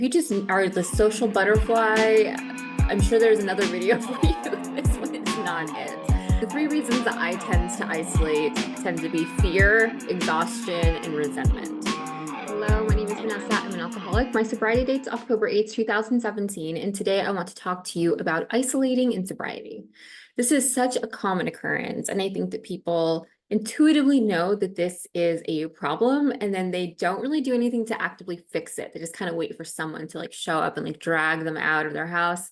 You just are the social butterfly. I'm sure there's another video for you. This one is not it. The three reasons that I tend to isolate tend to be fear, exhaustion, and resentment. Hello, my name is Vanessa. I'm an alcoholic. My sobriety date's October 8th, 2017, and today I want to talk to you about isolating in sobriety. This is such a common occurrence, and I think that people intuitively know that this is a problem, and then they don't really do anything to actively fix it. They just kind of wait for someone to show up and drag them out of their house,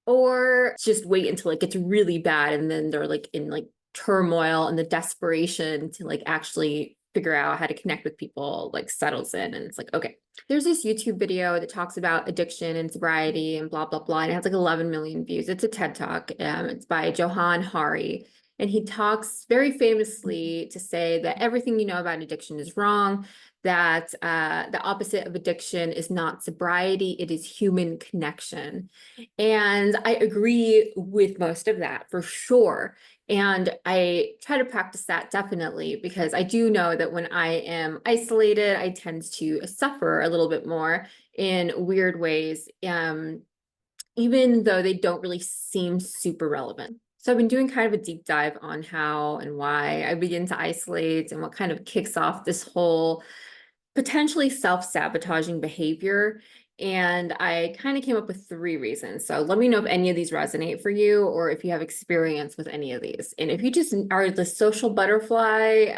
or just wait until it gets really bad, and then they're in turmoil, and the desperation to actually figure out how to connect with people settles in, and it's okay. There's this YouTube video that talks about addiction and sobriety and blah blah blah, and it has 11 million views. It's a TED Talk. It's by Johann Hari. And he talks very famously to say that everything you know about addiction is wrong, that the opposite of addiction is not sobriety, it is human connection. And I agree with most of that for sure. And I try to practice that definitely, because I do know that when I am isolated, I tend to suffer a little bit more in weird ways, even though they don't really seem super relevant. So I've been doing kind of a deep dive on how and why I begin to isolate and what kind of kicks off this whole potentially self-sabotaging behavior. And I kind of came up with three reasons. So let me know if any of these resonate for you, or if you have experience with any of these. And if you just are the social butterfly,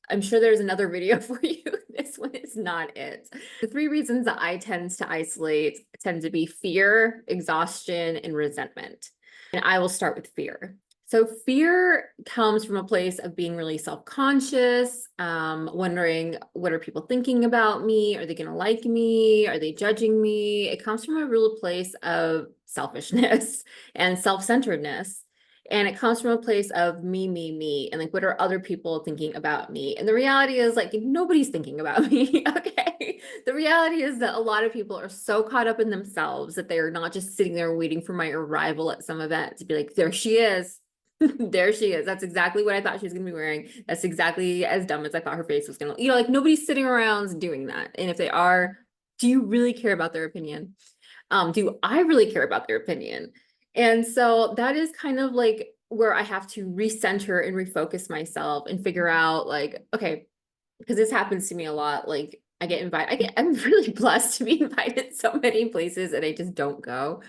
I'm sure there's another video for you. This one is not it. The three reasons that I tend to isolate tend to be fear, exhaustion, and resentment. And I will start with fear. So fear comes from a place of being really self-conscious, wondering, what are people thinking about me? Are they going to like me? Are they judging me? It comes from a real place of selfishness and self-centeredness. And it comes from a place of me, and what are other people thinking about me? And the reality is nobody's thinking about me, okay? The reality is that a lot of people are so caught up in themselves that they are not just sitting there waiting for my arrival at some event to be like, there she is. There she is. That's exactly what I thought she was going to be wearing. That's exactly as dumb as I thought her face was going to, nobody's sitting around doing that. And if they are, do you really care about their opinion? Do I really care about their opinion? And so that is kind of where I have to recenter and refocus myself and figure out okay, because this happens to me a lot. I get invited, I'm really blessed to be invited so many places and I just don't go.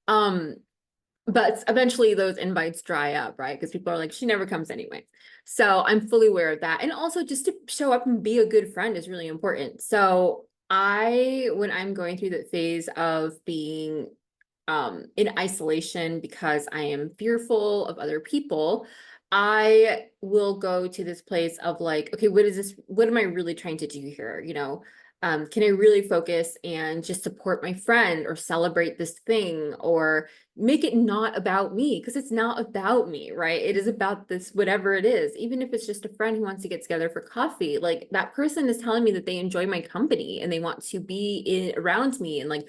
But eventually those invites dry up, right? Because people are she never comes anyway. So I'm fully aware of that. And also just to show up and be a good friend is really important. So when I'm going through the phase of being in isolation because I am fearful of other people, I will go to this place of okay, what am I really trying to do here? Can I really focus and just support my friend or celebrate this thing or make it not about me? Because it's not about me, right? It is about this, whatever it is, even if it's just a friend who wants to get together for coffee, that person is telling me that they enjoy my company and they want to be around me, and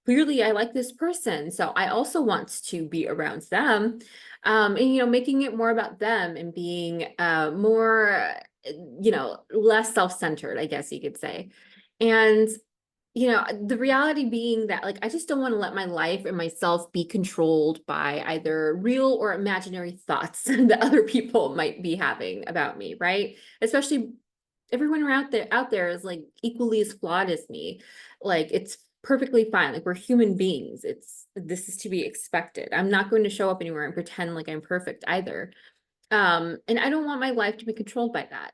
clearly I like this person, so I also want to be around them. And making it more about them and being more less self-centered, I guess you could say. And the reality being that I just don't want to let my life and myself be controlled by either real or imaginary thoughts that other people might be having about me, right? Especially everyone out there is equally as flawed as me. It's perfectly fine. We're human beings. This is to be expected. I'm not going to show up anywhere and pretend like I'm perfect either. And I don't want my life to be controlled by that.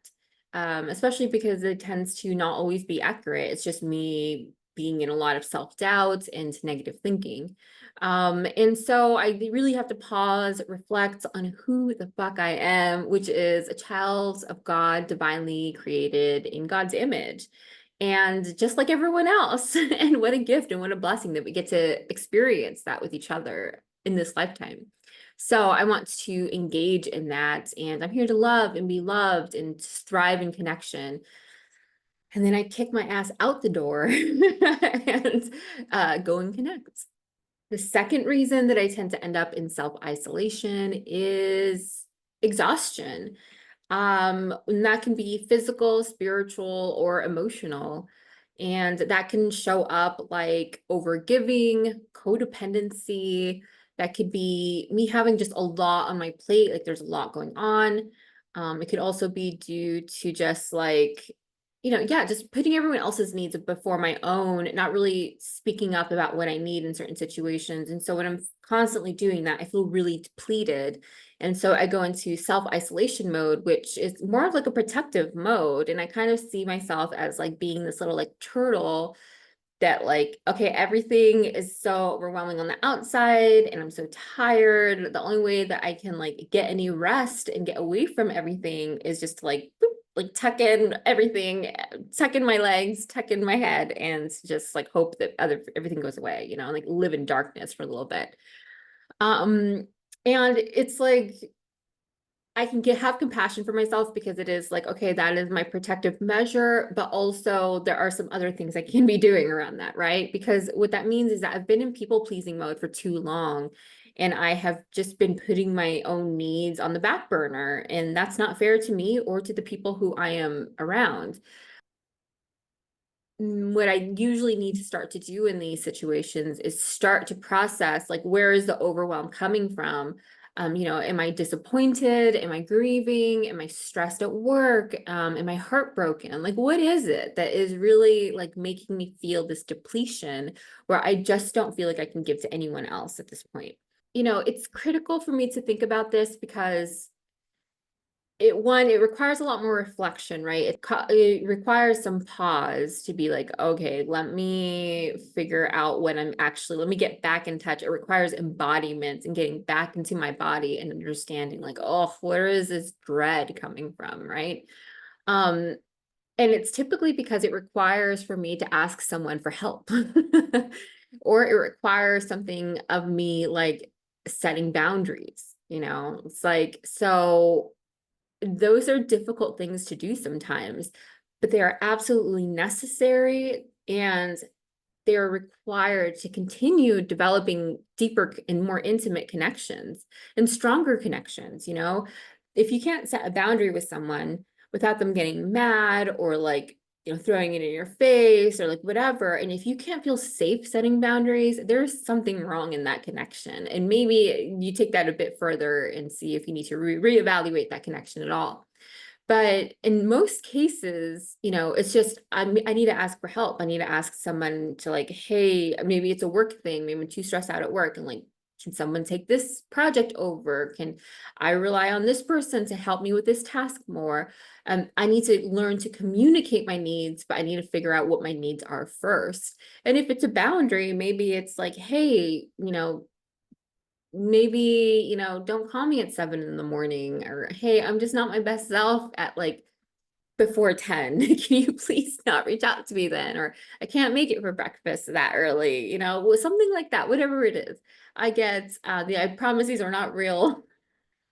Especially because it tends to not always be accurate. It's just me being in a lot of self-doubt and negative thinking. And so I really have to pause, reflect on who the fuck I am, which is a child of God, divinely created in God's image. And just like everyone else, and what a gift and what a blessing that we get to experience that with each other in this lifetime. So I want to engage in that, and I'm here to love and be loved and thrive in connection. And then I kick my ass out the door and go and connect. The second reason that I tend to end up in self-isolation is exhaustion. And that can be physical, spiritual, or emotional. And that can show up like overgiving, codependency. That could be me having just a lot on my plate, like there's a lot going on. It could also be due to just like, yeah, just putting everyone else's needs before my own, not really speaking up about what I need in certain situations. And so when I'm constantly doing that, I feel really depleted. And so I go into self-isolation mode, which is more of like a protective mode. And I kind of see myself as like being this little like turtle that like, okay, everything is so overwhelming on the outside and I'm so tired. The only way that I can like get any rest and get away from everything is just to like, boop, like tuck in everything, tuck in my legs, tuck in my head, and just like hope that everything goes away, like live in darkness for a little bit. And it's like, I can have compassion for myself because it is like, okay, that is my protective measure, but also there are some other things I can be doing around that, right? Because what that means is that I've been in people-pleasing mode for too long, and I have just been putting my own needs on the back burner, and that's not fair to me or to the people who I am around. What I usually need to start to do in these situations is start to process, like, where is the overwhelm coming from? Am I disappointed? Am I grieving? Am I stressed at work? Am I heartbroken? Like, what is it that is really like making me feel this depletion where I just don't feel like I can give to anyone else at this point? It's critical for me to think about this because it requires a lot more reflection, right? It requires some pause to be like, okay, let me figure out what let me get back in touch. It requires embodiment and getting back into my body and understanding like, oh, where is this dread coming from, right? Um, and it's typically because it requires for me to ask someone for help. Or it requires something of me like setting boundaries, It's like, so those are difficult things to do sometimes, but they are absolutely necessary, and they are required to continue developing deeper and more intimate connections and stronger connections. If you can't set a boundary with someone without them getting mad or like, throwing it in your face or like whatever, and if you can't feel safe setting boundaries, there's something wrong in that connection. And maybe you take that a bit further and see if you need to reevaluate that connection at all. But in most cases, it's just I need to ask for help. I need to ask someone to like, hey, maybe it's a work thing. Maybe I'm too stressed out at work, and like, can someone take this project over? Can I rely on this person to help me with this task more? I need to learn to communicate my needs, but I need to figure out what my needs are first. And if it's a boundary, maybe it's like, hey, maybe, don't call me at 7 in the morning, or, hey, I'm just not my best self at like before 10. Can you please not reach out to me then? Or I can't make it for breakfast that early, something like that, whatever it is. I promise these are not real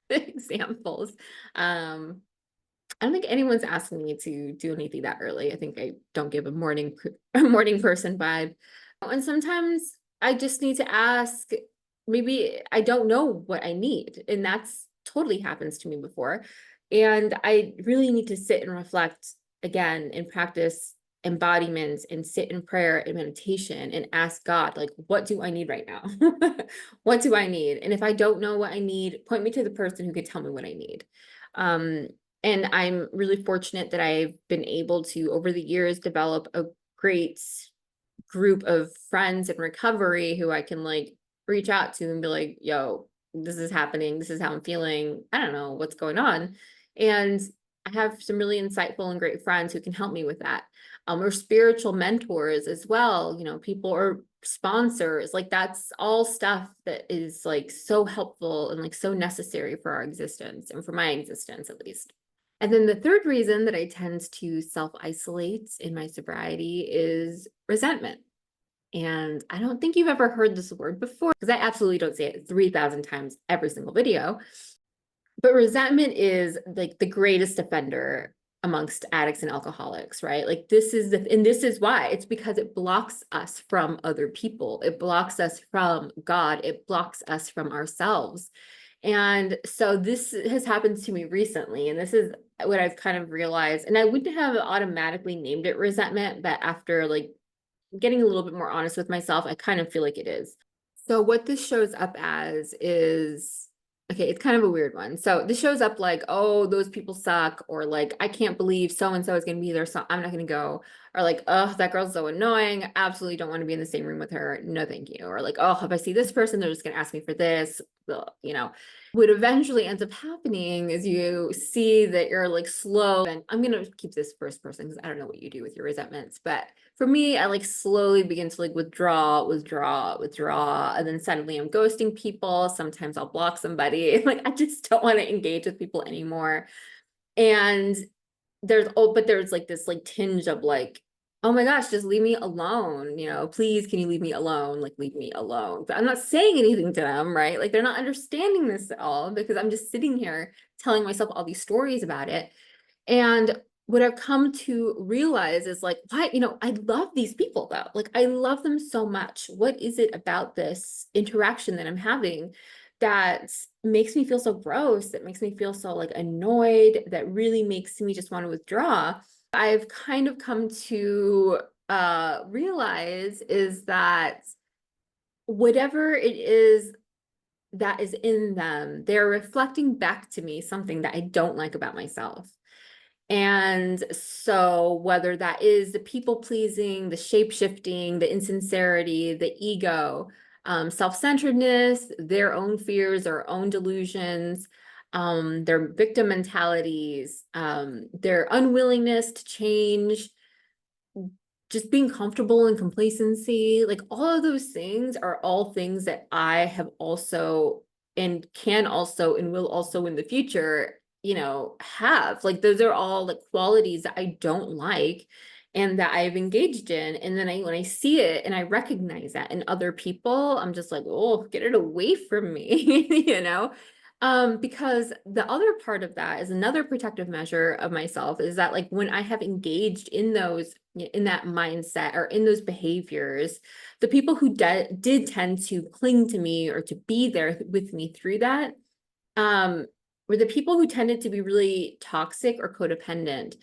examples. I don't think anyone's asking me to do anything that early. I think I don't give a morning person vibe. And sometimes I just need to ask, maybe I don't know what I need. And that's totally happens to me before. And I really need to sit and reflect again and practice embodiment and sit in prayer and meditation and ask God, like, what do I need right now? What do I need? And if I don't know what I need, point me to the person who can tell me what I need. And I'm really fortunate that I've been able to, over the years, develop a great group of friends in recovery who I can like reach out to and be like, yo, this is happening. This is how I'm feeling. I don't know what's going on. And I have some really insightful and great friends who can help me with that. Or spiritual mentors as well, people or sponsors, like that's all stuff that is like so helpful and like so necessary for our existence and for my existence at least. And then the third reason that I tend to self-isolate in my sobriety is resentment. And I don't think you've ever heard this word before, because I absolutely don't say it 3,000 times every single video. But resentment is like the greatest offender amongst addicts and alcoholics, right? Like this is why. It's because it blocks us from other people. It blocks us from God. It blocks us from ourselves. And so this has happened to me recently, and this is what I've kind of realized, and I wouldn't have automatically named it resentment, but after like getting a little bit more honest with myself, I kind of feel like it is. So what this shows up as is, okay, it's kind of a weird one. So this shows up like, oh, those people suck, or like, I can't believe so and so is going to be there, so I'm not going to go, or like, oh, that girl's so annoying, I absolutely don't want to be in the same room with her, no thank you, or like, oh, if I see this person, they're just going to ask me for this, you know. What eventually ends up happening is you see that you're like slow, and I'm going to keep this first person because I don't know what you do with your resentments, but for me, I like slowly begin to like withdraw, and then suddenly I'm ghosting people. Sometimes I'll block somebody. Like I just don't want to engage with people anymore. And but there's like this like tinge of like, oh my gosh, just leave me alone. Please, can you leave me alone? Like leave me alone. But I'm not saying anything to them, right? Like they're not understanding this at all because I'm just sitting here telling myself all these stories about it. And what I've come to realize is like, why, I love these people though. Like I love them so much. What is it about this interaction that I'm having that makes me feel so gross, that makes me feel so like annoyed, that really makes me just want to withdraw? I've kind of come to realize is that whatever it is that is in them, they're reflecting back to me something that I don't like about myself. And so whether that is the people pleasing, the shape shifting, the insincerity, the ego, self-centeredness, their own fears, their own delusions, their victim mentalities, their unwillingness to change, just being comfortable in complacency, like all of those things are all things that I have also and can also and will also in the future, have. Like those are all like qualities that I don't like and that I've engaged in. And then when I see it and I recognize that in other people, I'm just like, oh, get it away from me, because the other part of that is another protective measure of myself is that like when I have engaged in that mindset or in those behaviors, the people who did tend to cling to me or to be there with me through that were the people who tended to be really toxic or codependent.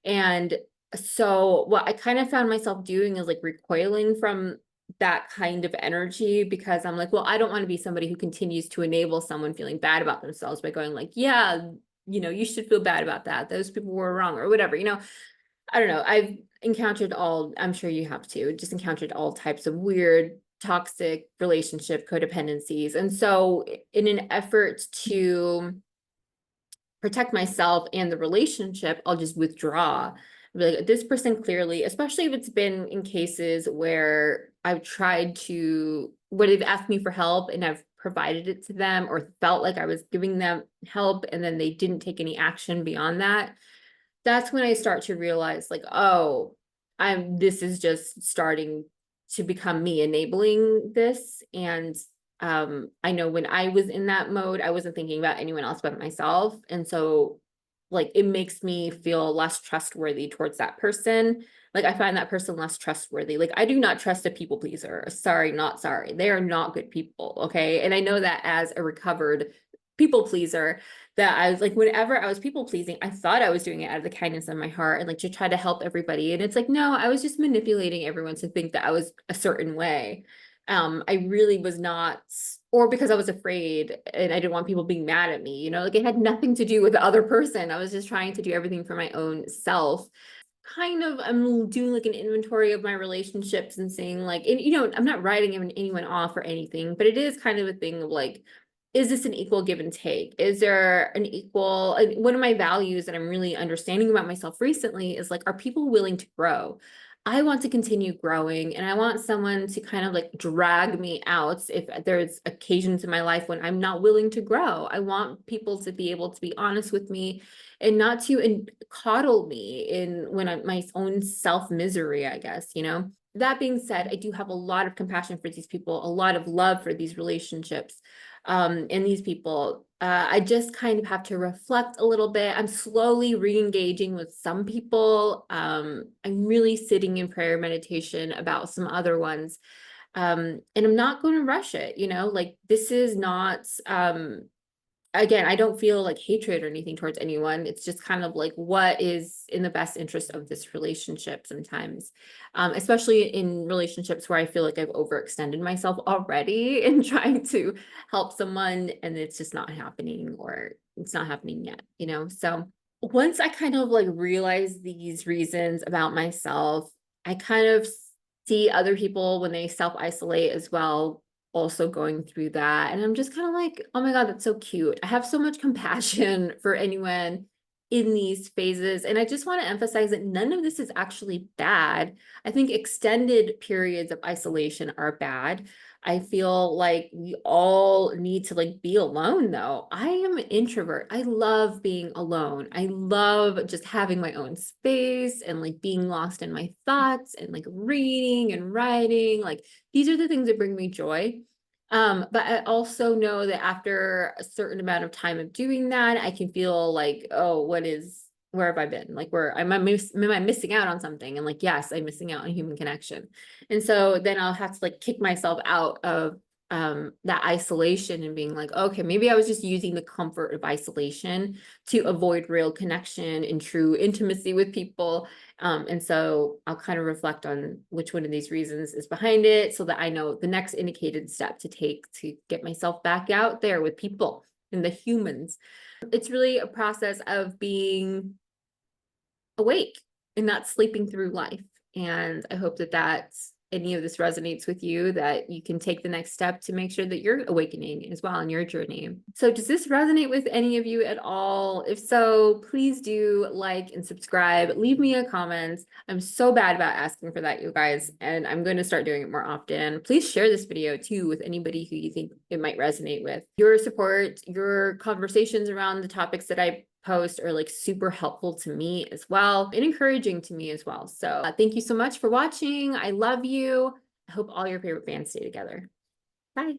And so what I kind of found myself doing is like recoiling from that kind of energy because I'm like, well, I don't want to be somebody who continues to enable someone feeling bad about themselves by going like, yeah, you should feel bad about that. Those people were wrong or whatever, I don't know. I've encountered I'm sure you have too, just encountered all types of weird, toxic relationship codependencies. And so in an effort to protect myself and the relationship, I'll just withdraw. Be like, this person clearly, especially if it's been in cases where I've tried to, where they've asked me for help and I've provided it to them or felt like I was giving them help and then they didn't take any action beyond that. That's when I start to realize like, oh, this is just starting to become me enabling this. And I know when I was in that mode, I wasn't thinking about anyone else but myself. And so like it makes me feel less trustworthy towards that person. Like I find that person less trustworthy. Like I do not trust a people pleaser. Sorry, not sorry. They are not good people. Okay. And I know that as a recovered people pleaser, that I was like, whenever I was people pleasing, I thought I was doing it out of the kindness of my heart and like to try to help everybody. And it's like, no, I was just manipulating everyone to think that I was a certain way. I really was not, or because I was afraid and I didn't want people being mad at me, like it had nothing to do with the other person. I was just trying to do everything for my own self. I'm doing like an inventory of my relationships and saying like, and, I'm not writing anyone off or anything, but it is kind of a thing of like, is this an equal give and take? Is there an equal, one of my values that I'm really understanding about myself recently is like, are people willing to grow? I want to continue growing and I want someone to kind of like drag me out if there's occasions in my life when I'm not willing to grow. I want people to be able to be honest with me and not to coddle me when I'm my own self misery, I guess, That being said, I do have a lot of compassion for these people, a lot of love for these relationships and these people. I just kind of have to reflect a little bit. I'm slowly re-engaging with some people. I'm really sitting in prayer meditation about some other ones. And I'm not going to rush it, like this is not again, I don't feel like hatred or anything towards anyone. It's just kind of like what is in the best interest of this relationship sometimes, especially in relationships where I feel like I've overextended myself already in trying to help someone and it's just not happening, or it's not happening yet, you know? So once I kind of like realize these reasons about myself, I kind of see other people when they self-isolate as well, also going through that. And I'm just kind of like, oh my God, that's so cute. I have so much compassion for anyone in these phases. And I just want to emphasize that none of this is actually bad. I think extended periods of isolation are bad. I feel like we all need to like be alone though. I am an introvert. I love being alone. I love just having my own space and like being lost in my thoughts and like reading and writing. Like these are the things that bring me joy. But I also know that after a certain amount of time of doing that, I can feel like, oh, where have I been? Like, am I missing out on something? And like, yes, I'm missing out on human connection. And so then I'll have to like kick myself out of that isolation and being like, okay, maybe I was just using the comfort of isolation to avoid real connection and true intimacy with people. And so I'll kind of reflect on which one of these reasons is behind it so that I know the next indicated step to take to get myself back out there with people and the humans. It's really a process of being awake and not sleeping through life. And I hope that any of this resonates with you, that you can take the next step to make sure that you're awakening as well on your journey. So does this resonate with any of you at all? If so, please do like and subscribe, leave me a comment. I'm so bad about asking for that, you guys, and I'm going to start doing it more often. Please share this video too with anybody who you think it might resonate with. Your support, your conversations around the topics that I post are like super helpful to me as well and encouraging to me as well. So thank you so much for watching. I love you. I hope all your favorite bands stay together. Bye.